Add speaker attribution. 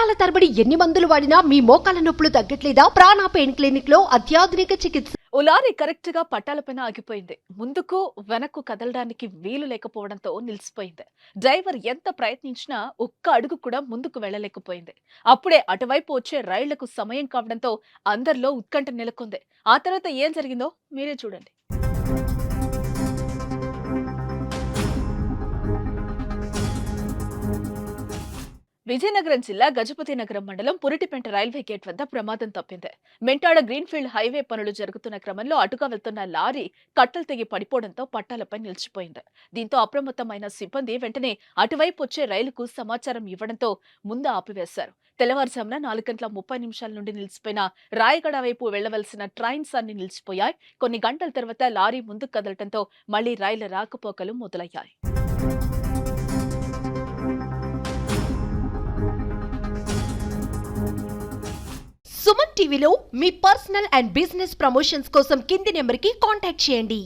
Speaker 1: సంవత్సరాల తరబడి ఎన్ని మందులు వాడినా మీ మోకాల నొప్పులు తగ్గట్లేదా? ప్రాణ పెయిన్ క్లినిక్ లో అత్యాధునిక చికిత్స.
Speaker 2: ఓ లారీ కరెక్ట్ గా పట్టాలపైన ఆగిపోయింది. ముందుకు వెనక్కు కదలడానికి వీలు లేకపోవడంతో నిలిచిపోయింది. డ్రైవర్ ఎంత ప్రయత్నించినా ఒక్క అడుగు కూడా ముందుకు వెళ్ళలేకపోయింది. అప్పుడే అటువైపు వచ్చే రైళ్లకు సమయం కావడంతో అందరిలో ఉత్కంఠ నెలకొంది. ఆ తర్వాత ఏం జరిగిందో మీరే చూడండి. విజయనగరం జిల్లా గజపతి నగరం మండలం పురిటిపెంట రైల్వే గేట్ వద్ద ప్రమాదం తప్పింది. మెంటాడ గ్రీన్ఫీల్డ్ హైవే పనులు జరుగుతున్న క్రమంలో అటుగా వెళ్తున్న లారీ కట్టలు తెగి పడిపోవడంతో పట్టాలపై నిలిచిపోయింది. దీంతో అప్రమత్తమైన సిబ్బంది వెంటనే అటువైపు వచ్చే రైలుకు సమాచారం ఇవ్వడంతో ముందు ఆపివేశారు. తెల్లవారుజామున 4:30 నుండి నిలిచిపోయిన రాయగడ వైపు వెళ్లవలసిన ట్రైన్స్ అన్ని నిలిచిపోయాయి. కొన్ని గంటల తర్వాత లారీ ముందుకు కదలటంతో మళ్లీ రైళ్ల రాకపోకలు మొదలయ్యాయి.
Speaker 1: సుమన్ టీవీలో మీ పర్సనల్ అండ్ బిజినెస్ ప్రమోషన్స్ కోసం కింది నెంబర్కి కాంటాక్ట్ చేయండి.